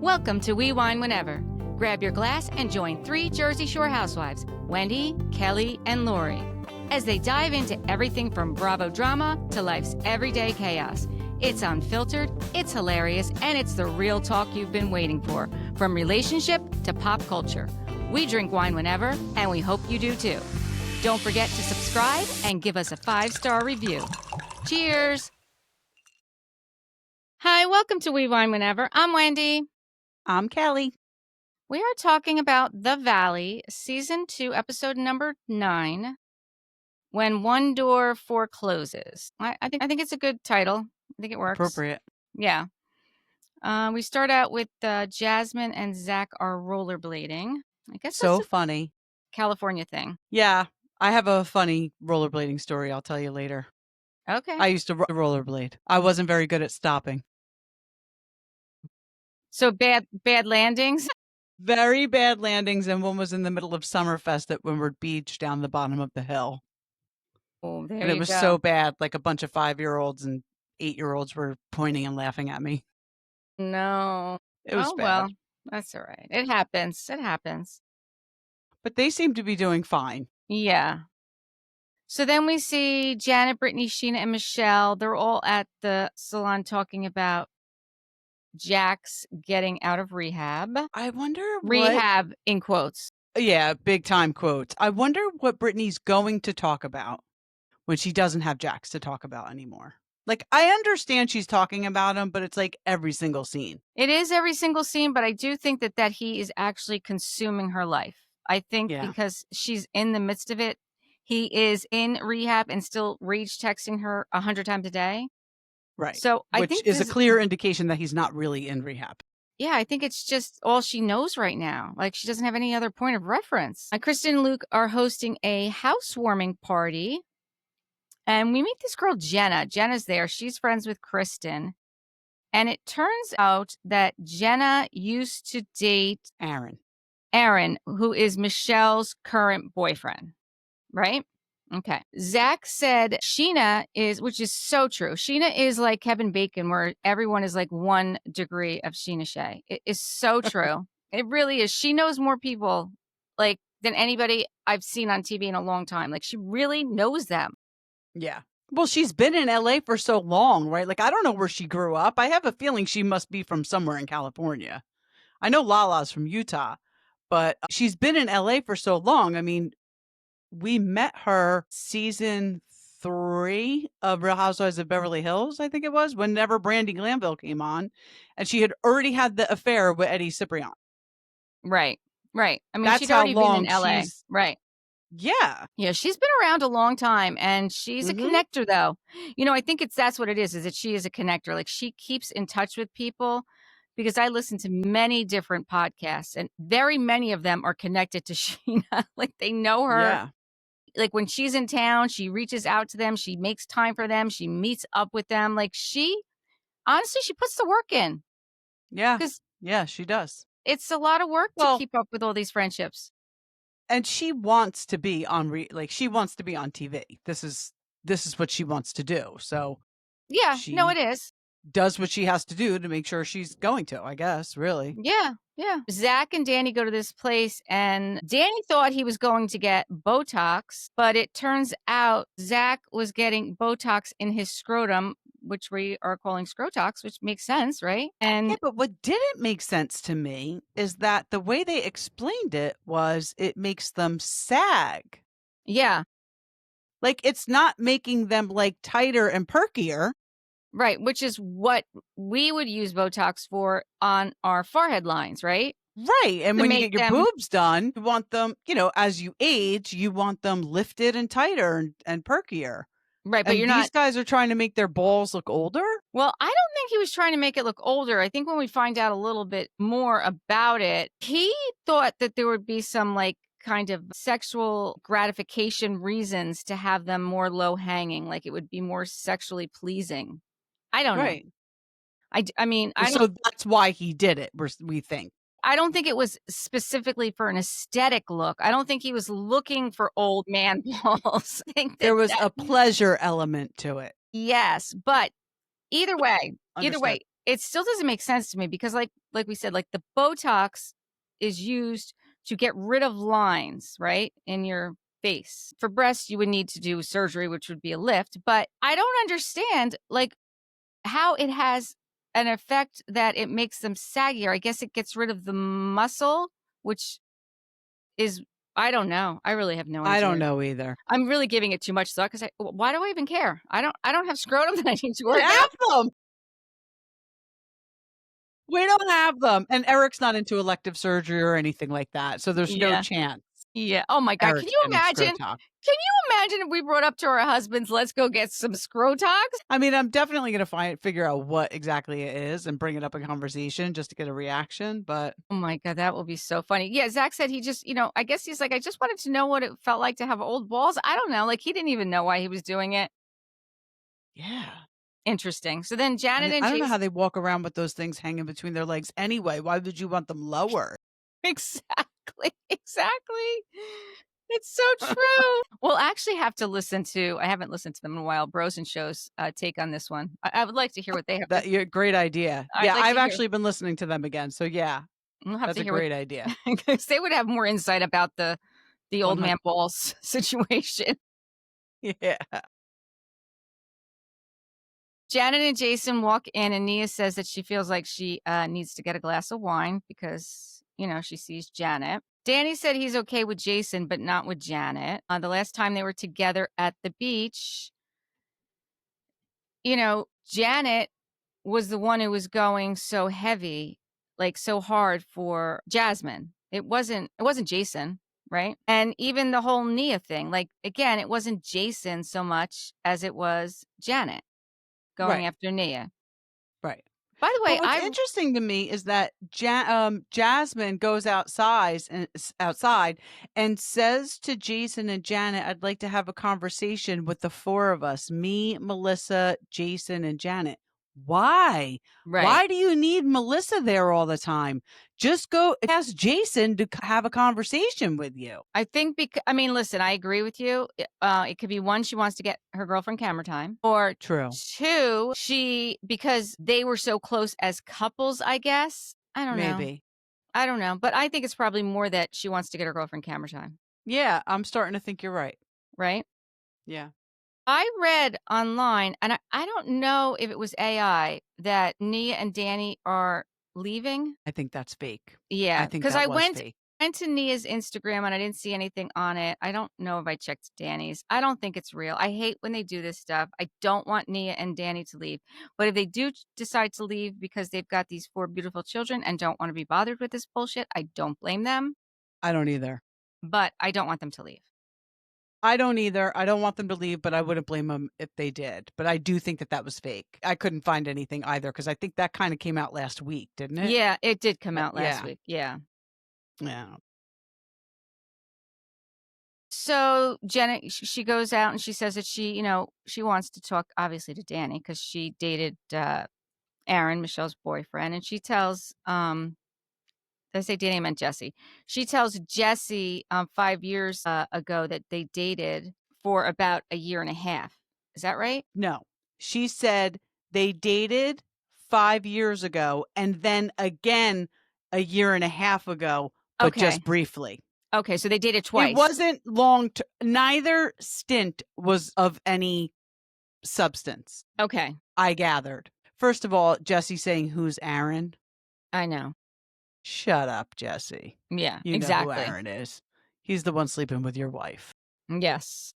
Welcome to We Wine Whenever. Grab your glass and join three Jersey Shore housewives, Wendy, Kelly, and Lori, as they dive into everything from Bravo drama to life's everyday chaos. It's unfiltered, it's hilarious, and it's the real talk you've been waiting for, from relationship to pop culture. We drink wine whenever, and we hope you do too. Don't forget to subscribe and give us a 5-star review. Cheers! Hi, welcome to We Wine Whenever. I'm Wendy. I'm Kelly. We are talking about The Valley, Season 2, Episode number 9, When One Door Forecloses. I think it's a good title. I think it works. Appropriate. Yeah. We start out with Jasmine and Zack are rollerblading. I guess So that's a funny. California thing. Yeah, I have a funny rollerblading story I'll tell you later. Okay. I used to rollerblade. I wasn't very good at stopping. So bad landings? Very bad landings, and one was in the middle of Summerfest at Windward Beach down the bottom of the hill. Oh, there And you it was go. so bad, like a bunch of 5-year-olds and 8-year-olds were pointing and laughing at me. No. It was bad. Well, that's all right. It happens. But they seem to be doing fine. Yeah. So then we see Janet, Brittany, Scheana, and Michelle. They're all at the salon talking about Jack's getting out of rehab. I wonder Rehab in quotes. Yeah, big time quotes. I wonder what Brittany's going to talk about when she doesn't have Jax to talk about anymore. Like, I understand she's talking about him, but it's like every single scene. It is every single scene, but I do think that he is actually consuming her life. I think because she's in the midst of it, he is in rehab and still rage texting her 100 times a day. Right. So I Which think is a clear indication that he's not really in rehab. Yeah, I think it's just all she knows right now. Like, she doesn't have any other point of reference. Kristen and Luke are hosting a housewarming party. And we meet this girl, Jenna. Jenna's there. She's friends with Kristen. And it turns out that Jenna used to date Aaron, who is Michelle's current boyfriend. Right? Okay. Zack said Scheana is, which is so true. Scheana is like Kevin Bacon, where everyone is like 1 degree of Scheana Shay. It is so true. It really is. She knows more people like than anybody I've seen on TV in a long time. Like, she really knows them. Yeah. Well, she's been in LA for so long, right? Like, I don't know where she grew up. I have a feeling she must be from somewhere in California. I know Lala's from Utah, but she's been in LA for so long. I mean, we met her season 3 of Real Housewives of Beverly Hills, I think it was, whenever Brandy Glanville came on. And she had already had the affair with Eddie Ciprian. Right. I mean, that's she'd how already long been in LA. Right. Yeah. Yeah, she's been around a long time, and she's a connector, though. You know, I think that's what it is that she is a connector. Like, she keeps in touch with people, because I listen to many different podcasts, and very many of them are connected to Scheana. Like, they know her. Yeah. Like, when she's in town, she reaches out to them. She makes time for them. She meets up with them. Like, honestly, she puts the work in. Yeah. Yeah, she does. It's a lot of work to keep up with all these friendships. And she wants to be on she wants to be on TV. This is what she wants to do. So yeah, no, it is. Does what she has to do to make sure she's going to, I guess, really. Yeah. Zack and Danny go to this place, and Danny thought he was going to get Botox, but it turns out Zack was getting Botox in his scrotum, which we are calling Scrotox, which makes sense, right? And yeah, but what didn't make sense to me is that the way they explained it was it makes them sag. Yeah. Like, it's not making them like tighter and perkier. Right, which is what we would use Botox for on our forehead lines, right? Right. And when you get your boobs done, you want them, as you age, you want them lifted and tighter and perkier. Right, but these guys are trying to make their balls look older? Well, I don't think he was trying to make it look older. I think when we find out a little bit more about it, he thought that there would be some like kind of sexual gratification reasons to have them more low hanging, like it would be more sexually pleasing. I don't know. I mean, so that's why he did it, we think. I don't think it was specifically for an aesthetic look. I don't think he was looking for old man balls. I think there was a pleasure element to it. Yes, but either way, it still doesn't make sense to me because like we said, like the Botox is used to get rid of lines, right, in your face. For breasts, you would need to do surgery, which would be a lift, but I don't understand like how it has an effect that it makes them saggier. I guess it gets rid of the muscle, which is I don't know. I really have no I don't idea. know either. I'm really giving it too much thought because why do I even care? I don't have scrotum that I need to We worry don't about. have them. We don't have them. And Eric's not into elective surgery or anything like that. So there's no Yeah. chance Yeah. Oh my God. Can Eric's you getting imagine? Scrotox. Can you imagine if we brought up to our husbands, let's go get some Scrotox? I mean, I'm definitely going to figure out what exactly it is and bring it up in conversation just to get a reaction. But Oh my God, that will be so funny. Yeah, Zach said he just, I guess he's like, I just wanted to know what it felt like to have old balls. I don't know. Like he didn't even know why he was doing it. yeah, Interesting. So then Janet and I don't know how Jason. they walk around with those things hanging between their legs anyway. Why would you want them lower? Exactly. Exactly. It's so true. We'll actually have to listen to, I haven't listened to them in a while, Bros and Show's take on this one. I would like to hear what they have to That you're great idea. I'd Yeah, like I've to hear. actually been listening to them again. So yeah, We'll have that's to a hear what great idea. because they would have more insight about the old 100. man balls situation. Yeah. Janet and Jason walk in, and Nia says that she feels like she needs to get a glass of wine because, she sees Janet. Danny said he's okay with Jason, but not with Janet. The last time they were together at the beach, Janet was the one who was going so heavy, like so hard for Jasmine. It wasn't Jason, right? And even the whole Nia thing, like again, it wasn't Jason so much as it was Janet going Right. after Nia. Right. By the But way, what's interesting to me is that Jasmine goes outside and says to Jason and Janet, "I'd like to have a conversation with the four of us, me, Melissa, Jason, and Janet." Why? right. Why do you need Melissa there all the time? Just go ask Jason to have a conversation with you. I think listen, I agree with you. It could be one, she wants to get her girlfriend camera time, or True. two, because they were so close as couples, I guess. I don't know. Maybe. I don't know, but I think it's probably more that she wants to get her girlfriend camera time, Yeah, I'm starting to think you're right. right? Yeah. I read online, and I don't know if it was AI, that Nia and Danny are leaving. I think that's fake. Yeah, I think because that I was went fake. to Nia's Instagram and I didn't see anything on it. I don't know if I checked Danny's. I don't think it's real. I hate when they do this stuff. I don't want Nia and Danny to leave. But if they do decide to leave because they've got these 4 beautiful children and don't want to be bothered with this bullshit, I don't blame them, I don't either. but I don't want them to leave. I don't either. I don't want them to leave, but I wouldn't blame them if they did. But I do think that that was fake. I couldn't find anything either because I think that kind of came out last week, didn't it? Yeah, it did come out last yeah. week. Yeah. Yeah. So Jenna, she goes out and she says that she wants to talk obviously to Danny because she dated Aaron, Michelle's boyfriend, and she tells did I say Danny? I meant Jesse. She tells Jesse 5 years ago that they dated for about a year and a half. Is that right? No. She said they dated 5 years ago and then again a year and a half ago, but Okay. just briefly. Okay, so they dated twice. It wasn't long. Neither stint was of any substance. Okay. I gathered. First of all, Jesse saying, "Who's Aaron?" I know. Shut up, Jesse. Yeah, You exactly. know who Aaron is. He's the one sleeping with your wife. Yes.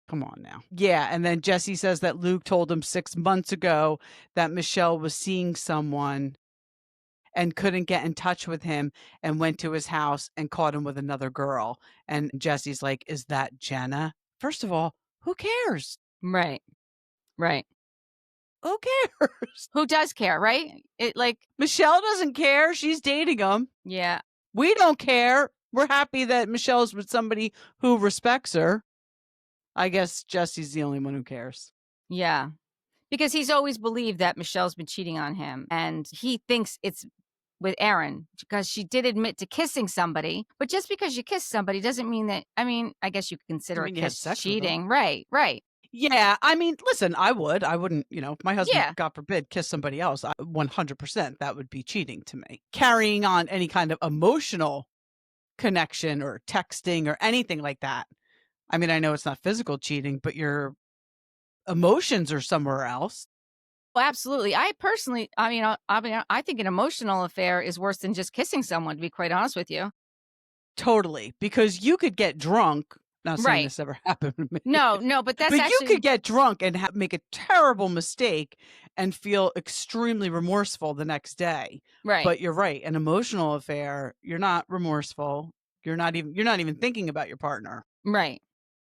Come on now. Yeah, and then Jesse says that Luke told him 6 months ago that Michelle was seeing someone and couldn't get in touch with him and went to his house and caught him with another girl. And Jesse's like, "Is that Jenna?" First of all, who cares? Right. Right. Who cares? Who does care, right? Michelle doesn't care. She's dating him. Yeah. We don't care. We're happy that Michelle's with somebody who respects her. I guess Jesse's the only one who cares. Yeah. Because he's always believed that Michelle's been cheating on him, and he thinks it's with Aaron because she did admit to kissing somebody. But just because you kiss somebody doesn't mean that, I guess you could consider a mean you had kiss sex with them. cheating. Right. Right. Yeah, I mean, listen, I wouldn't, if my husband, Yeah. God forbid, kissed somebody else, 100% that would be cheating to me. Carrying on any kind of emotional connection or texting or anything like that. I mean, I know it's not physical cheating, but your emotions are somewhere else. Well, absolutely. I personally, I think an emotional affair is worse than just kissing someone, to be quite honest with you. Totally, because you could get drunk, not saying Right. this ever happened to me, No, but that's but you actually could get drunk and make a terrible mistake and feel extremely remorseful the next day. right. But you're right, an emotional affair, you're not remorseful. You're not even thinking about your partner Right.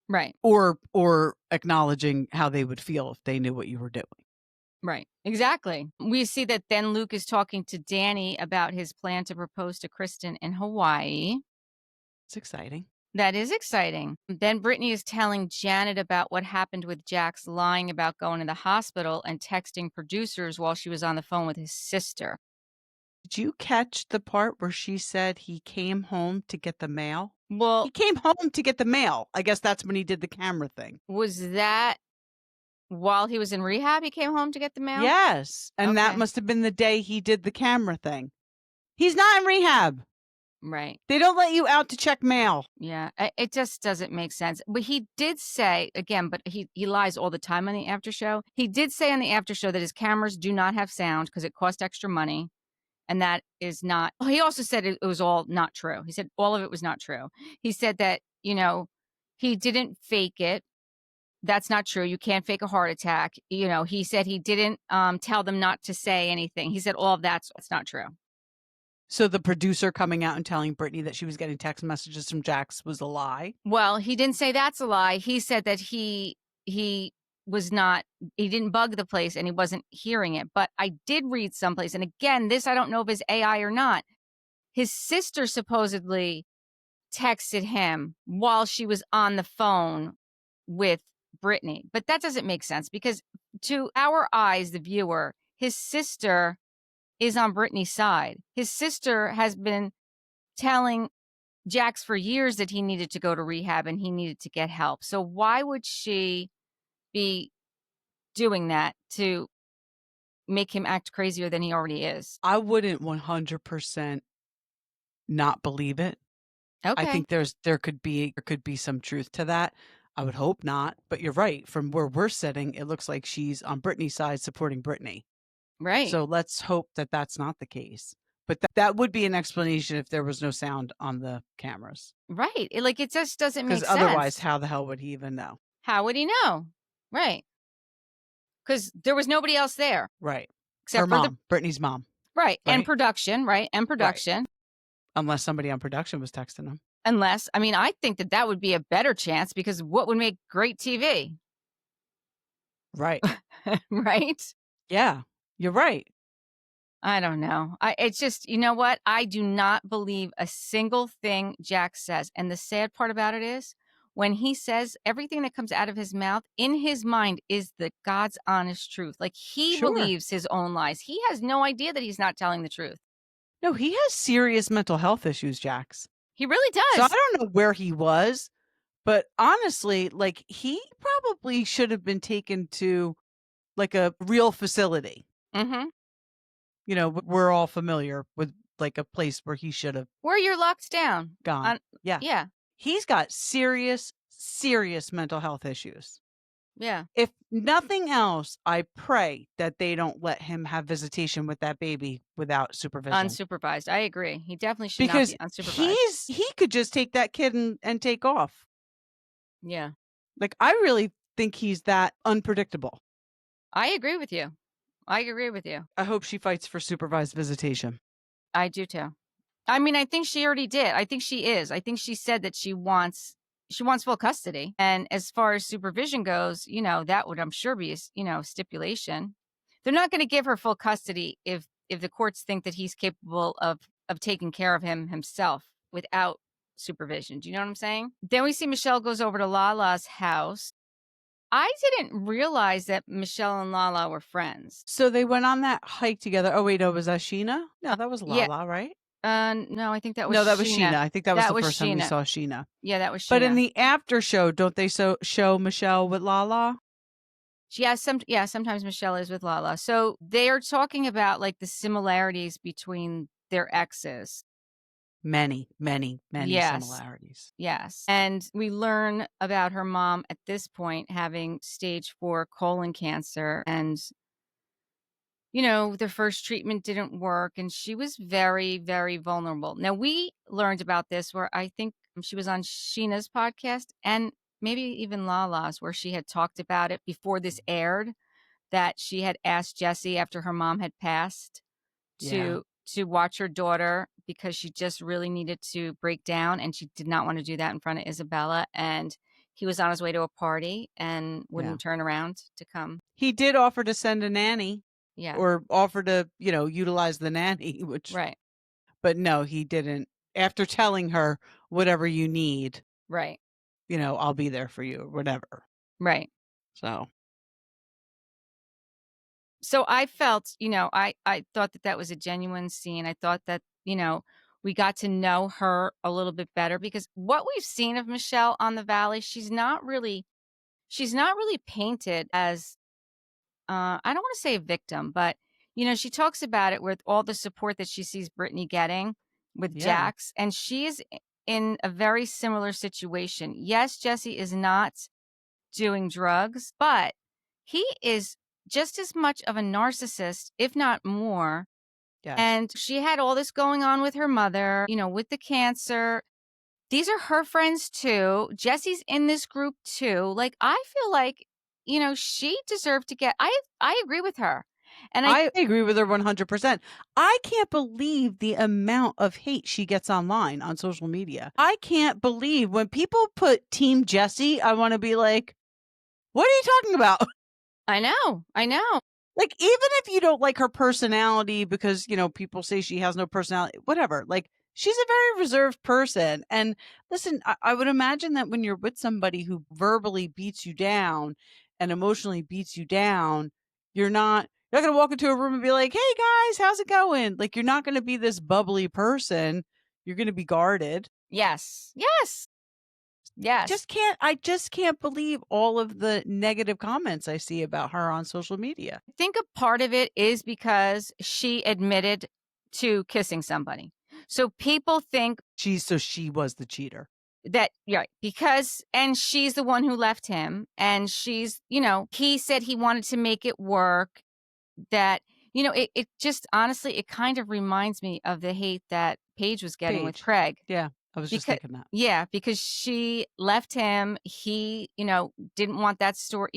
Right. or acknowledging how they would feel if they knew what you were doing. Right. Exactly. We see that then Luke is talking to Danny about his plan to propose to Kristen in Hawaii. It's exciting. That is exciting. Then Brittany is telling Janet about what happened with Jax lying about going to the hospital and texting producers while she was on the phone with his sister. Did you catch the part where she said he came home to get the mail? He Well, came home to get the mail. I guess that's when he did the camera thing. was that while he was in rehab, he came home to get the mail? Yes, and that Okay. must have been the day he did the camera thing. He's not in rehab. Right. They don't let you out to check mail. Yeah. It just doesn't make sense. But he did say, again, but he lies all the time on the after show. He did say on the after show that his cameras do not have sound because it cost extra money. And that is not, he also said it was all not true. He said all of it was not true. He said that, he didn't fake it. That's not true. You can't fake a heart attack. He said he didn't tell them not to say anything. He said all of that's not true. So the producer coming out and telling Brittany that she was getting text messages from Jax was a lie? Well, he didn't say that's a lie. He said that he was not, he didn't bug the place and he wasn't hearing it. But I did read someplace, and again, this I don't know if is AI or not. His sister supposedly texted him while she was on the phone with Brittany. But that doesn't make sense because to our eyes, the viewer, his sister is on Brittany's side. His sister has been telling Jax for years that he needed to go to rehab and he needed to get help. So why would she be doing that to make him act crazier than he already is? I wouldn't 100% not believe it. I Okay. think there could be some truth to that. I would hope not, but you're right. From where we're sitting, it looks like she's on Brittany's side supporting Brittany. Right. So let's hope that that's not the case. But that would be an explanation if there was no sound on the cameras. Right. It just doesn't make Because sense. otherwise, how the hell would he even know? How would he know? Right. Because there was nobody else there. Right. Except Her for mom, Brittany's mom. right. And Right? production, right? And production. Unless somebody on production was texting him. Unless, I think that would be a better chance because what would make great TV? Right. Right? Yeah, you're right. I don't know. It's just, you know what? I do not believe a single thing Jack says. And the sad part about it is when he says everything that comes out of his mouth in his mind is the God's honest truth. Like he Sure. believes his own lies. He has no idea that he's not telling the truth. No, he has serious mental health issues, Jax. He really So I does. don't know where he was, but honestly, like he probably should have been taken to like a real facility. Mm-hmm. We're all familiar with like a place where he should have Where you're locked down. gone. Yeah. Yeah. He's got serious, serious mental health issues. Yeah. If nothing else, I pray that they don't let him have visitation with that baby without supervision. Unsupervised. I agree. He definitely should Because not be unsupervised. he could just take that kid and take off. Yeah. Like, I really think he's that unpredictable. I agree with you. I hope she fights for supervised visitation. I do too. I think she already did. I think she is. I think she said that she wants full custody. And as far as supervision goes, that would, I'm sure, be a stipulation. They're not going to give her full custody if the courts think that he's capable of taking care of him himself without supervision. Do you know what I'm saying? Then we see Michelle goes over to Lala's house. I didn't realize that Michelle and Lala were friends. So they went on that hike together. Oh, wait, was that Scheana? No, that was Yeah. Lala, right? No, I think that was No, that was Scheana. Scheana. I think that was the was first time we Scheana. saw Scheana. Yeah, that was But in Scheana. the after show, don't they show Michelle with Lala? Sometimes Michelle is with Lala. So they are talking about like the similarities between their exes. Many Yes. similarities. Yes. And we learn about her mom at this point having stage 4 colon cancer. And, the first treatment didn't work. And she was very, very vulnerable. Now, we learned about this where I think she was on Sheena's podcast and maybe even Lala's, where she had talked about it before this aired, that she had asked Jessie after her mom had passed Yeah. to watch her daughter because she just really needed to break down, and she did not want to do that in front of Isabella. And he was on his way to a party and wouldn't turn around to come. He did offer to send a nanny. Yeah. Or offer to, utilize the nanny, Right. But no, he didn't. After telling her, whatever you need, Right. I'll be there for you or whatever. Right. So I felt, I thought that was a genuine scene. I thought that, we got to know her a little bit better, because what we've seen of Michelle on the Valley, she's not really painted as, I don't want to say a victim, but, she talks about it with all the support that she sees Brittany getting with Yeah. Jax, and she's in a very similar situation. Yes, Jesse is not doing drugs, but he is just as much of a narcissist, if not more. Yes. And she had all this going on with her mother, with the cancer. These are her friends too. Jesse's in this group too. Like, I feel like, she deserved to get, I agree with her. And I agree with her 100%. I can't believe the amount of hate she gets online on social media. I can't believe when people put Team Jesse, I want to be like, what are you talking about? I know. Like, even if you don't like her personality because, people say she has no personality, whatever. Like, she's a very reserved person. And listen, I would imagine that when you're with somebody who verbally beats you down and emotionally beats you down, you're not going to walk into a room and be like, hey guys, how's it going? Like, you're not going to be this bubbly person. You're going to be guarded. Yes. I just can't believe all of the negative comments I see about her on social media. I think a part of it is because she admitted to kissing somebody. So people think she was the cheater. that, right, and she's the one who left him, and she's, he said he wanted to make it work. That, it just, honestly, it kind of reminds me of the hate that Paige was getting with Craig. Yeah, I was just thinking that. Yeah, because she left him. He, didn't want that story,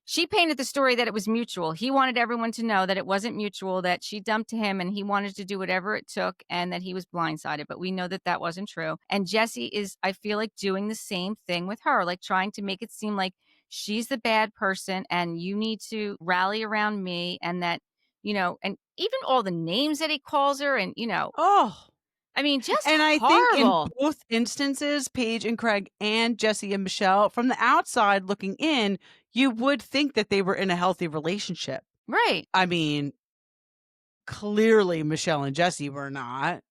she painted the story that it was mutual. He wanted everyone to know that it wasn't mutual, that she dumped him and he wanted to do whatever it took, and that he was blindsided. But we know that that wasn't true. And Jessie is, I feel like, doing the same thing with her, like trying to make it seem like she's the bad person and you need to rally around me. And that, and even all the names that he calls her, and, oh, I mean, just and I horrible. think in both instances, Paige and Craig and Jessie and Michelle, from the outside looking in, you would think that they were in a healthy relationship. Right. I mean, clearly Michelle and Jessie were not.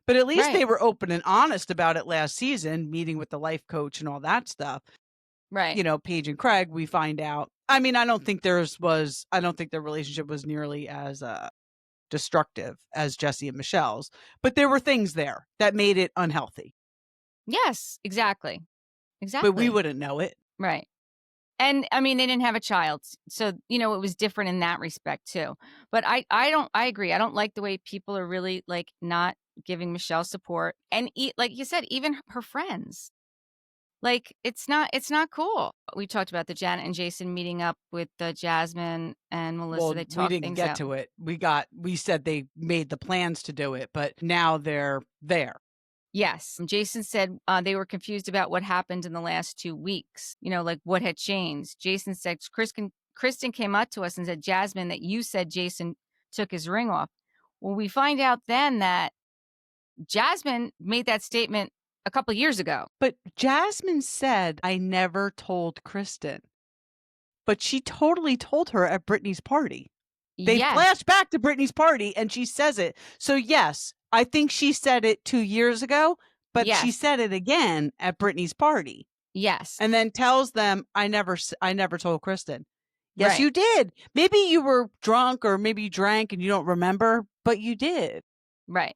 But at least they were open and honest about it last season, meeting with the life coach and all that stuff. Right. Paige and Craig, we find out. I mean, I don't think their relationship was nearly as destructive as Jessie and Michelle's, but there were things there that made it unhealthy. Yes, exactly. But we wouldn't know it. Right. And I mean, they didn't have a child. So, it was different in that respect too. But I agree. I don't like the way people are really like not giving Michelle support. And like you said, even her friends. Like, it's not cool. We talked about the Janet and Jason meeting up with Jasmine and Melissa. Well, they talked we didn't get to it. We said they made the plans to do it, but now they're there. Yes. Jason said they were confused about what happened in the last 2 weeks, like what had changed. Jason said, Kristen came up to us and said, Jasmine, that you said Jason took his ring off. Well, we find out then that Jasmine made that statement a couple of years ago. But Jasmine said, I never told Kristen. But she totally told her at Brittany's party. They Yes. flash back to Brittany's party and she says it. So yes, I think she said it 2 years ago, but she Yes. said it again at Brittany's party. Yes. And then tells them, I never told Kristen. Yes, Right. you did. Maybe you were drunk or maybe you drank and you don't remember, but you did. Right.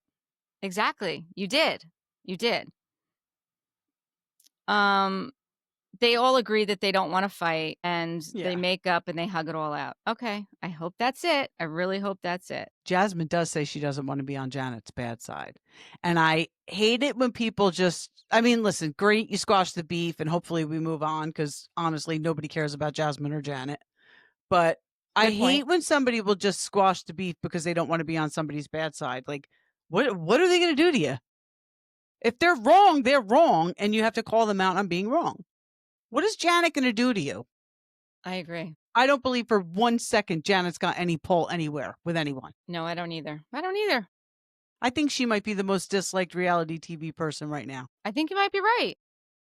Exactly. You did. You did. They all agree that they don't want to fight, and they Yeah. make up and they hug it all out. Okay. I hope that's it. I really hope that's it. Jasmine does say she doesn't want to be on Janet's bad side. And I hate it when people just, I mean, listen, great, you squash the beef and hopefully we move on because honestly, nobody cares about Jasmine or Janet. But I Good point. hate when somebody will just squash the beef because they don't want to be on somebody's bad side. Like, what are they going to do to you? If they're wrong, and you have to call them out on being wrong. What is Janet going to do to you? I agree. I don't believe for 1 second Janet's got any pull anywhere with anyone. No, I don't either. I don't either. I think she might be the most disliked reality TV person right now. I think you might be right.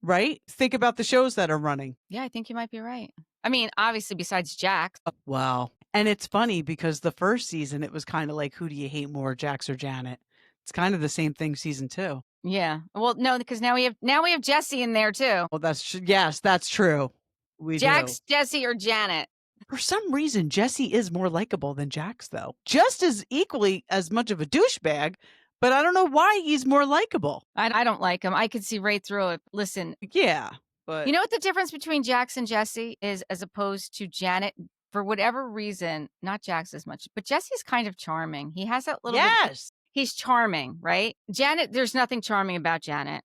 Right? Think about the shows that are running. Yeah, I think you might be right. I mean, obviously, besides Jax. Wow. And it's funny because the first season, it was kind of like, who do you hate more, Jax or Janet? It's kind of the same thing season 2. Yeah. Well, no, because now we have Jesse in there too. Well, yes, that's true. We Jax, do. Jesse, or Janet. For some reason, Jesse is more likable than Jax, though. Just as equally as much of a douchebag, but I don't know why he's more likable. I don't like him. I could see right through it. Listen, Yeah, but you know what the difference between Jax and Jesse is, as opposed to Janet? For whatever reason, not Jax as much, but Jesse's kind of charming. He has that little bit. yes. He's charming, right? Janet, there's nothing charming about Janet.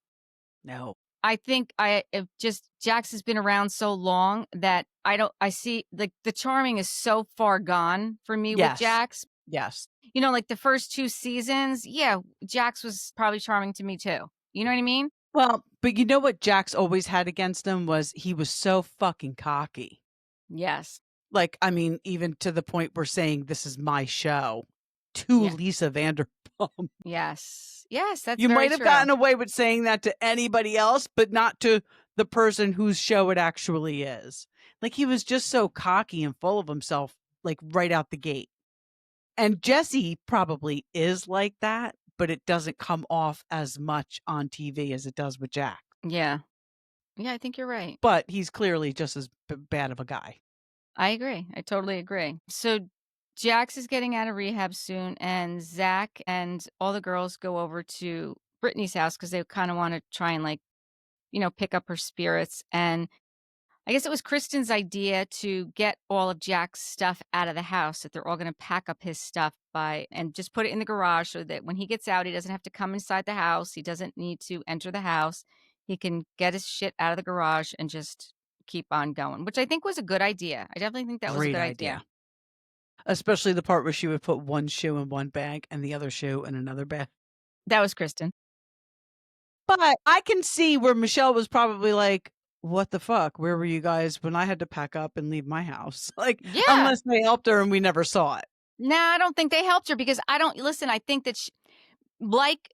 No. I think Jax has been around so long that I see like the charming is so far gone for me with Jax. Yes. You know, like the first 2 seasons, yeah, Jax was probably charming to me too. You know what I mean? Well, but you know what Jax always had against him was he was so fucking cocky. Yes. Like, I mean, even to the point we're saying this is my show to Yeah. Lisa Vanderpump. Yes. Yes, that's You very might have true. gotten away with saying that to anybody else, but not to the person whose show it actually is. Like, he was just so cocky and full of himself, like right out the gate. And Jesse probably is like that, but it doesn't come off as much on TV as it does with Jack. Yeah. Yeah, I think you're right. But he's clearly just as bad of a guy. I agree. I totally agree. So Jax is getting out of rehab soon, and Zack and all the girls go over to Brittany's house because they kind of want to try and, like, you know, pick up her spirits. And I guess it was Kristen's idea to get all of Jack's stuff out of the house, that they're all going to pack up his stuff and just put it in the garage so that when he gets out, he doesn't have to come inside the house. He doesn't need to enter the house. He can get his shit out of the garage and just keep on going, which I think was a good idea. I definitely think that was a good idea. Especially the part where she would put one shoe in one bag and the other shoe in another bag. That was Kristen. But I can see where Michelle was probably like, what the fuck? Where were you guys when I had to pack up and leave my house? Like, Yeah. unless they helped her and we never saw it. No, I don't think they helped her because I think that like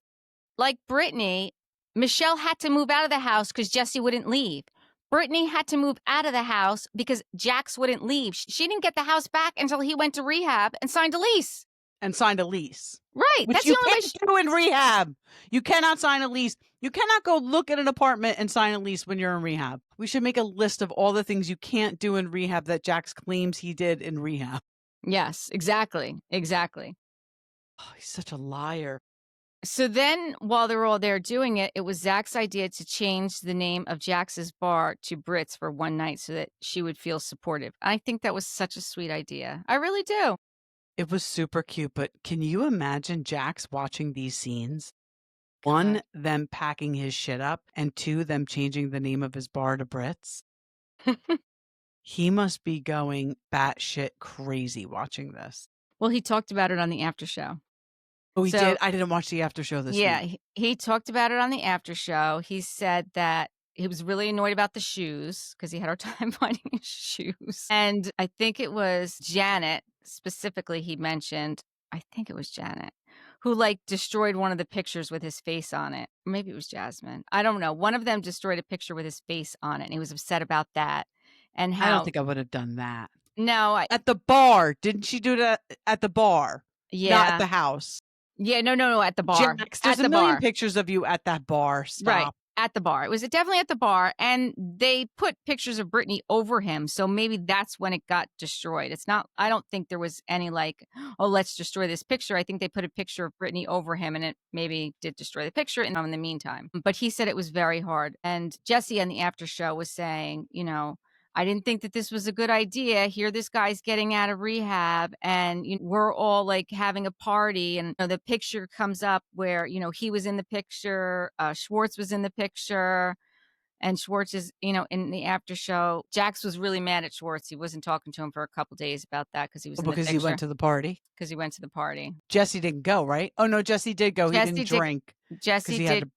Brittany, Michelle had to move out of the house because Jesse wouldn't leave. Brittany had to move out of the house because Jax wouldn't leave. She didn't get the house back until he went to rehab and signed a lease. Right. That's you the only way can't do in rehab. You cannot sign a lease. You cannot go look at an apartment and sign a lease when you're in rehab. We should make a list of all the things you can't do in rehab that Jax claims he did in rehab. Yes, exactly. Exactly. Oh, he's such a liar. So then, while they were all there doing it, it was Zach's idea to change the name of Jax's bar to Brits for one night so that she would feel supportive. I think that was such a sweet idea. I really do. It was super cute, but can you imagine Jax watching these scenes? One, them packing his shit up, and 2, them changing the name of his bar to Brits. He must be going batshit crazy watching this. Well, he talked about it on the after show. Oh, he did? I didn't watch the after show this week. Yeah, he talked about it on the after show. He said that he was really annoyed about the shoes because he had a hard time finding his shoes. And I think it was Janet, specifically, he mentioned, I think it was Janet, who like destroyed one of the pictures with his face on it. Maybe it was Jasmine. I don't know. One of them destroyed a picture with his face on it, and he was upset about that. And how I don't think I would have done that. No, At the bar. Didn't she do that at the bar? Not at yeah. the house. Yeah, no, at the bar. Jax, At there's a the million bar. pictures of you at that bar. Right. Stop. At the bar. It was definitely at the bar, and they put pictures of Brittany over him, so maybe that's when it got destroyed. It's not I don't think there was any like, "Oh, let's destroy this picture." I think they put a picture of Brittany over him, and it maybe did destroy the picture in the meantime. But he said it was very hard. And Jesse on the after show was saying, I didn't think that this was a good idea. Here, this guy's getting out of rehab, and we're all like having a party. And the picture comes up where he was in the picture, Schwartz was in the picture, and Schwartz is in the after show. Jax was really mad at Schwartz. He wasn't talking to him for a couple days about that because he was in the Because he went to the party. Because he went to the party. Jesse didn't go, right? Oh no, Jesse did go. He didn't drink. Jesse he had to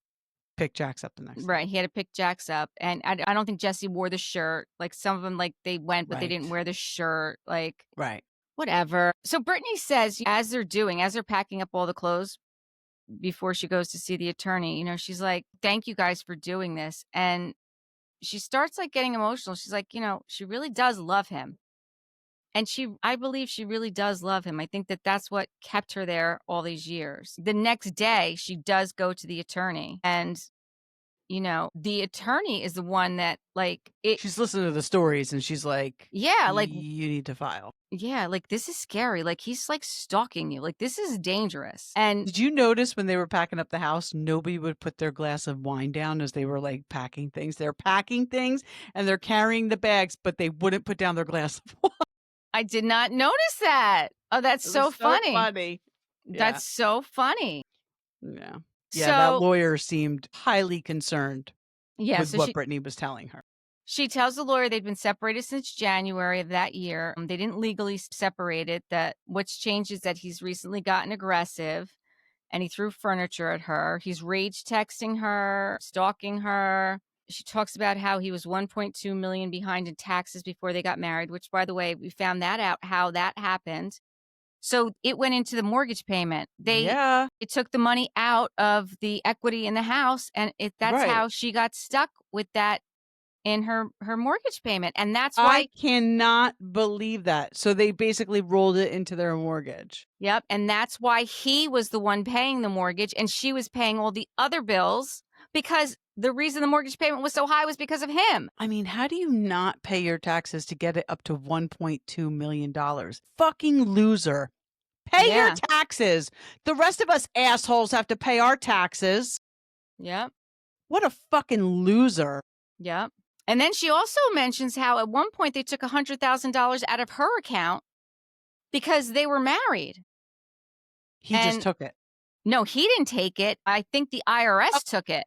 pick Jax up the next day. Right. He had to pick Jax up. And I don't think Jesse wore the shirt. Like some of them, like they went, but they didn't wear the shirt. Like, right. Whatever. So Brittany says, as they're packing up all the clothes before she goes to see the attorney, she's like, thank you guys for doing this. And she starts like getting emotional. She's like, she really does love him. And I believe she really does love him. I think that that's what kept her there all these years. The next day, she does go to the attorney, and the attorney is the one that she's listening to the stories, and she's like, yeah, like you need to file. Yeah, like this is scary. Like he's like stalking you. Like this is dangerous. And did you notice when they were packing up the house, nobody would put their glass of wine down as they were like packing things? They're packing things and they're carrying the bags, but they wouldn't put down their glass of wine. I did not notice that. Oh, that's so funny. Funny. That's so funny. Yeah. Yeah, that lawyer seemed highly concerned with what Brittany was telling her. She tells the lawyer they've been separated since January of that year. They didn't legally separate it. That what's changed is that he's recently gotten aggressive and he threw furniture at her. He's rage texting her, stalking her. She talks about how he was $1.2 million behind in taxes before they got married, which, by the way, we found that out, how that happened. So it went into the mortgage payment. It took the money out of the equity in the house, and that's how she got stuck with that in her mortgage payment. And that's why I cannot believe that. So they basically rolled it into their mortgage. Yep. And that's why he was the one paying the mortgage and she was paying all the other bills, because the reason the mortgage payment was so high was because of him. I mean, how do you not pay your taxes to get it up to $1.2 million? Fucking loser. Pay your taxes. The rest of us assholes have to pay our taxes. Yep. What a fucking loser. Yep. And then she also mentions how at one point they took $100,000 out of her account because they were married. He just took it. No, he didn't take it. I think the IRS took it.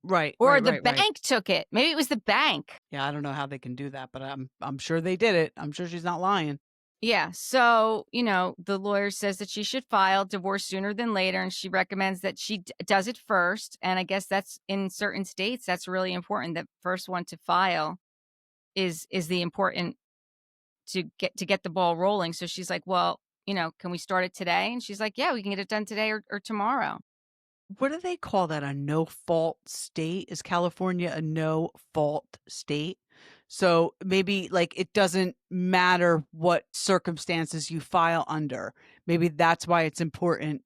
Right. Or the bank took it. Maybe it was the bank. Yeah, I don't know how they can do that, but I'm sure they did it. I'm sure she's not lying. Yeah. So, the lawyer says that she should file divorce sooner than later, and she recommends that she does it first. And I guess that's in certain states, that's really important. The first one to file is the important to get the ball rolling. So she's like, well, can we start it today? And she's like, yeah, we can get it done today or tomorrow. What do they call that? A no-fault state? Is California a no-fault state? So maybe it doesn't matter what circumstances you file under. Maybe that's why it's important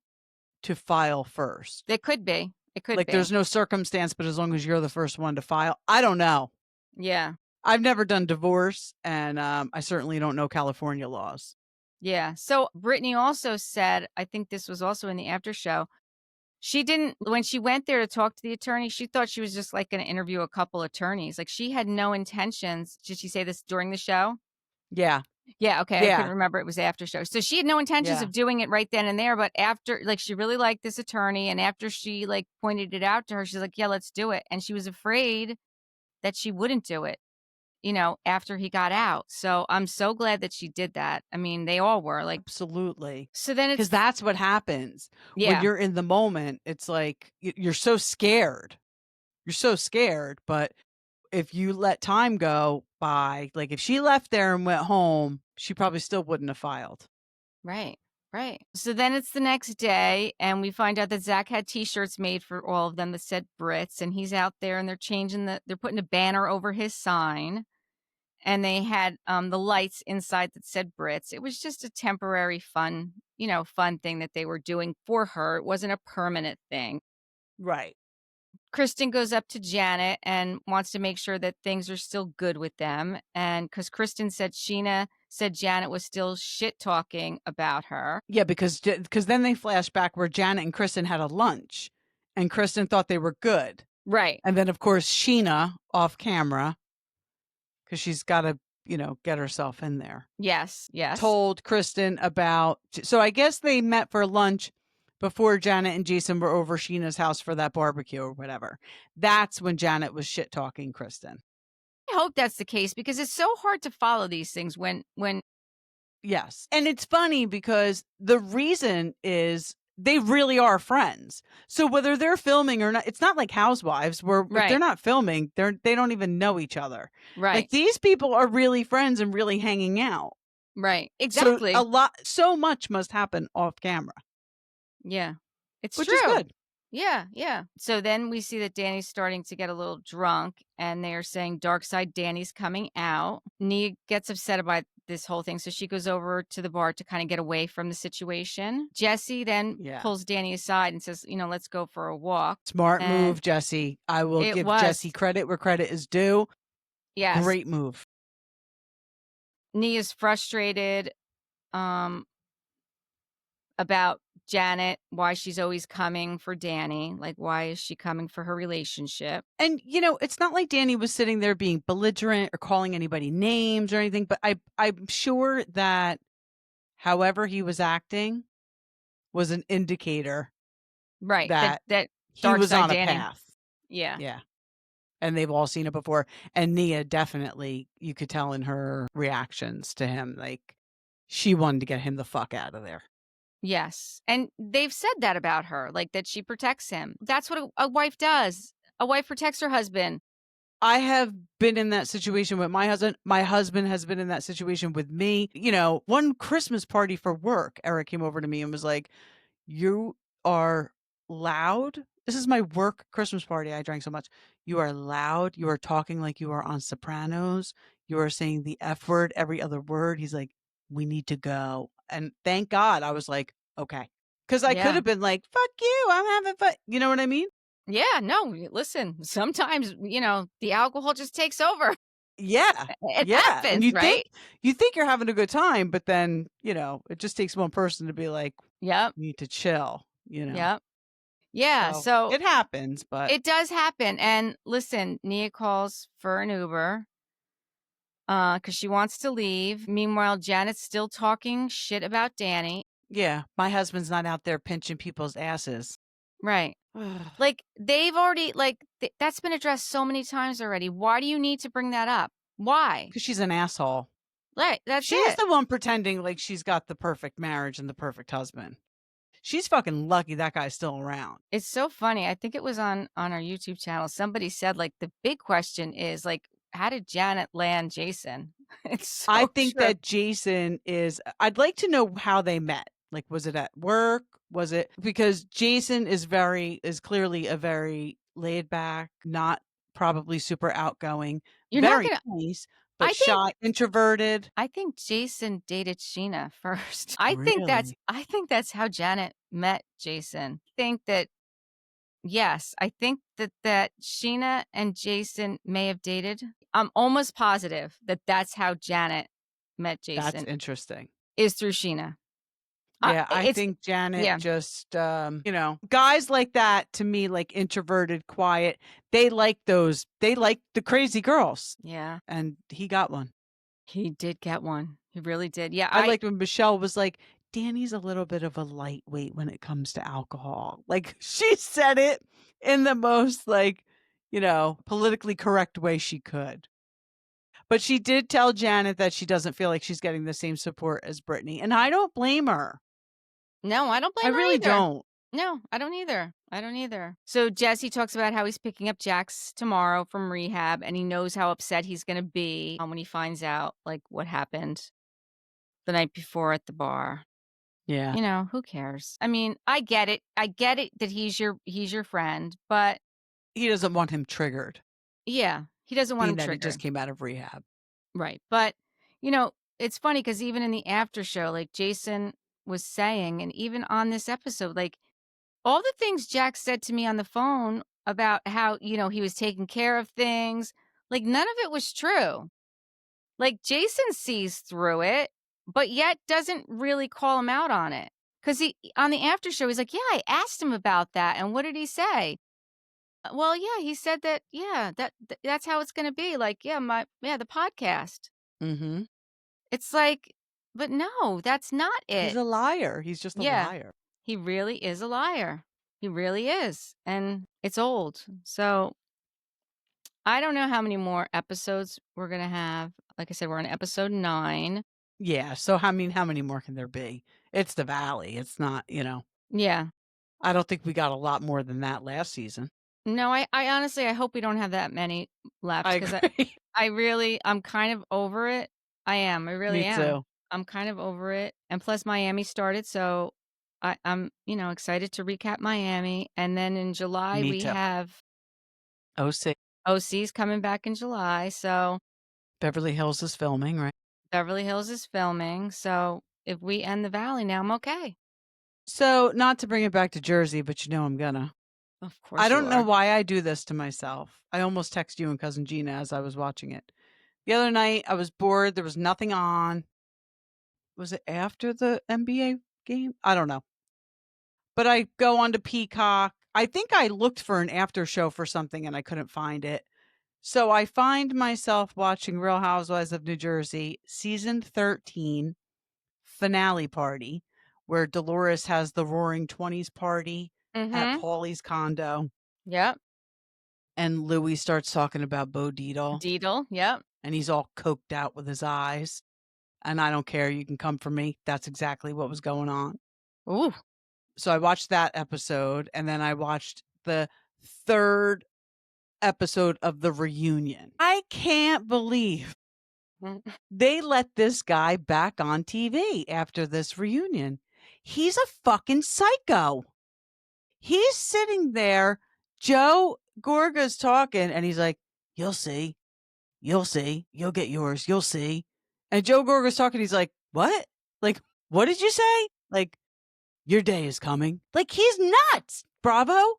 to file first. It could be. It could be. There's no circumstance, but as long as you're the first one to file. I don't know. Yeah. I've never done divorce, and I certainly don't know California laws. Yeah. So Brittany also said, I think this was also in the after show, when she went there to talk to the attorney, she thought she was just going to interview a couple attorneys. She had no intentions. Did she say this during the show? Yeah. Yeah. Okay. Yeah. I couldn't remember. It was after show. So she had no intentions of doing it right then and there. But after, she really liked this attorney. And after she pointed it out to her, she's like, yeah, let's do it. And she was afraid that she wouldn't do it, after he got out. So I'm so glad that she did that. I mean, they all were absolutely. So then because that's what happens when you're in the moment. It's you're so scared. You're so scared. But if you let time go by, if she left there and went home, she probably still wouldn't have filed. Right. Right. So then it's the next day, and we find out that Zack had T-shirts made for all of them that said Brits, and he's out there, and they're putting a banner over his sign. and they had the lights inside that said Brits. It was just a temporary fun thing that they were doing for her. It wasn't a permanent thing. Right. Kristen goes up to Janet and wants to make sure that things are still good with them. And because Kristen said Scheana said Janet was still shit talking about her. Yeah, because then they flash back where Janet and Kristen had a lunch, and Kristen thought they were good. Right. And then, of course, Scheana off camera, because she's got to, get herself in there. Yes. Told Kristen about. So I guess they met for lunch before Janet and Jason were over Sheena's house for that barbecue or whatever. That's when Janet was shit talking Kristen. I hope that's the case because it's so hard to follow these things when. Yes. And it's funny because the reason is they really are friends. So whether they're filming or not, it's not like Housewives where if they're not filming, they don't even know each other. Right. Like these people are really friends and really hanging out. Right. Exactly. So so much must happen off camera. Yeah. It's which true. is good. Yeah. So then we see that Danny's starting to get a little drunk and they're saying Dark Side Danny's coming out. Nia gets upset about this whole thing. So she goes over to the bar to kind of get away from the situation. Jesse then pulls Danny aside and says, let's go for a walk. Smart move, Jesse. I will give Jesse credit where credit is due. Yes. Great move. Nia's frustrated about Janet, why she's always coming for Danny. Like, why is she coming for her relationship? And, it's not like Danny was sitting there being belligerent or calling anybody names or anything, but I'm sure that however he was acting was an indicator. Right. That he Dark was Side on a Danny. path. Yeah. Yeah. And they've all seen it before. And Nia definitely, you could tell in her reactions to him, like she wanted to get him the fuck out of there. Yes. And they've said that about her, like that she protects him. That's what a wife does. A wife protects her husband. I have been in that situation with my husband. My husband has been in that situation with me. One Christmas party for work, Eric came over to me and was like, "You are loud. This is my work Christmas party. I drank so much. You are loud. You are talking like you are on Sopranos. You are saying the F word every other word." He's like, "We need to go." And thank God I was like, okay. Because I could have been like, "Fuck you. I'm having fun." You know what I mean? Yeah, no, listen, sometimes, the alcohol just takes over. Yeah. It happens, and you right? think you're having a good time, but then, it just takes one person to be like, yep, you need to chill, Yep. Yeah, so it happens, but it does happen. And listen, Nia calls for an Uber because she wants to leave. Meanwhile, Janet's still talking shit about Danny. Yeah, my husband's not out there pinching people's asses. Right. Like they've already that's been addressed so many times already. Why do you need to bring that up? Why? Because she's an asshole. Right. She's the one pretending like she's got the perfect marriage and the perfect husband. She's fucking lucky that guy's still around. It's so funny. I think it was on our YouTube channel. Somebody said like the big question is like, how did Janet land Jason? It's so I think true. that Jason I'd like to know how they met. Like, was it at work? Was it because Jason is clearly a very laid back, not probably super outgoing, very nice, but shy, introverted. I think Jason dated Scheana first. Really? I think that's how Janet met Jason. I think that Scheana and Jason may have dated. I'm almost positive that that's how Janet met Jason. That's interesting. Is through Scheana. Yeah, I think Janet just, guys like that to me, like introverted, quiet. They like the crazy girls. Yeah. And he got one. He did get one. He really did. Yeah. I liked when Michelle was like, Danny's a little bit of a lightweight when it comes to alcohol. Like she said it in the most politically correct way she could. But she did tell Janet that she doesn't feel like she's getting the same support as Brittany. And I don't blame her. No, I don't blame her. I really don't. No, I don't either. So Jesse talks about how he's picking up Jax tomorrow from rehab and he knows how upset he's going to be when he finds out like what happened the night before at the bar. Yeah. Who cares? I mean, I get it. I get it that he's your friend, but he doesn't want him triggered. Yeah, he doesn't want him that triggered. He just came out of rehab. Right. But, you know, it's funny because even in the after show, like Jason was saying, and even on this episode, like all the things Jack said to me on the phone about how, he was taking care of things, like none of it was true. Like Jason sees through it, but yet doesn't really call him out on it. Cause on the after show, he's like, yeah, I asked him about that. And what did he say? Well, yeah, he said that, yeah, that's how it's going to be. Like, yeah, the podcast. Mm-hmm. It's like, but no, that's not He's it. a liar. He's just a Yeah, liar. he really is a liar. He really is. And it's old. So I don't know how many more episodes we're going to have. Like I said, we're on episode 9. Yeah. So, I mean, how many more can there be? It's the Valley. It's not, Yeah. I don't think we got a lot more than that last season. No, I honestly, I hope we don't have that many left I because agree. I'm kind of over it. I am. I really Me am. too. I'm kind of over it. And plus Miami started, so I'm, excited to recap Miami. And then in July Me we too. have OC. OC's coming back in July. So Beverly Hills is filming, right? Beverly Hills is filming. So if we end the Valley now, I'm okay. So, not to bring it back to Jersey, but I'm gonna. Of I course you don't know are. why I do this to myself. I almost text you and cousin Gina as I was watching it. The other night, I was bored. There was nothing on. Was it after the NBA game? I don't know. But I go on to Peacock. I think I looked for an after show for something and I couldn't find it. So I find myself watching Real Housewives of New Jersey, season 13, finale party, where Dolores has the Roaring 20s party at Mm-hmm. Paulie's condo. Yep. And Louis starts talking about Bo Dietl, Deedle. Yep. and he's all coked out with his eyes. And I don't care. You can come for me. That's exactly what was going on. Ooh. So I watched that episode, and then I watched the third episode of the reunion. I can't believe they let this guy back on TV after this reunion. He's a fucking psycho. He's sitting there. Joe Gorga's talking, and he's like, "You'll see. You'll see. You'll get yours. You'll see." And Joe Gorga's talking. He's like, "What? Like, what did you say? Like, your day is coming." Like, he's nuts. Bravo.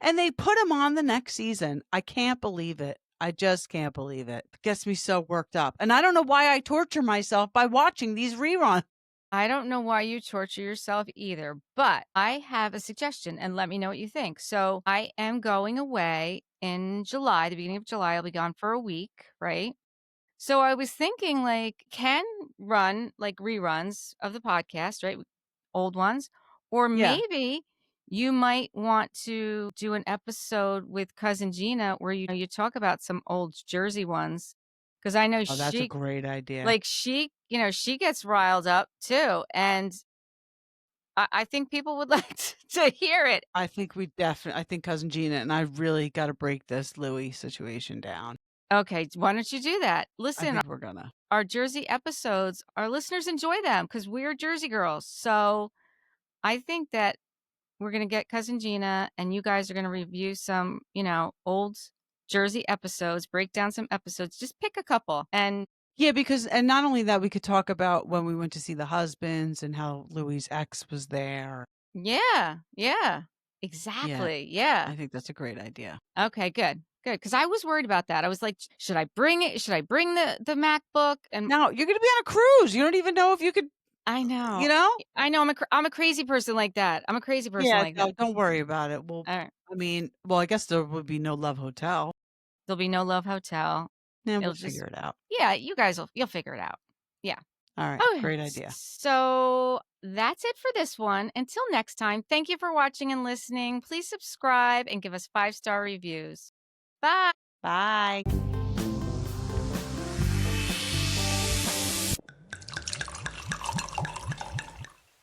And they put him on the next season. I can't believe it. I just can't believe it. It gets me so worked up. And I don't know why I torture myself by watching these reruns. I don't know why you torture yourself either, but I have a suggestion and let me know what you think. So I am going away in July, the beginning of July. I'll be gone for a week, right? So I was thinking like can run like reruns of the podcast, right? Old ones. Or Yeah. maybe you might want to do an episode with cousin Gina where you talk about some old Jersey ones. Cause I know Oh, that's a great idea. she gets riled up too. And I think people would like to hear it. I think I think cousin Gina and I really got to break this Louis situation down. Okay, why don't you do that? I Listen, think we're gonna. our Jersey episodes, our listeners enjoy them because we're Jersey girls. So I think that we're going to get cousin Gina and you guys are going to review some, old Jersey episodes, break down some episodes, just pick a couple. And Yeah, because and not only that, we could talk about when we went to see the husbands and how Louis' ex was there. yeah, exactly. Yeah. I think that's a great idea. Okay, good. Good. Cause I was worried about that. I was like, should I bring it? Should I bring the MacBook? And Now you're going to be on a cruise. You don't even know if you could, I know. you know? I know I'm a crazy person like that. I'm a crazy person Yeah, like no, that. don't worry about it. Well, All right. I mean, well, I guess there would be no Love Hotel. There'll be no Love Hotel. Yeah, It'll we'll just, figure it out. yeah, you'll figure it out. Yeah. All right, Okay. great idea. So that's it for this one. Until next time, thank you for watching and listening. Please subscribe and give us 5-star reviews. Bye. Bye.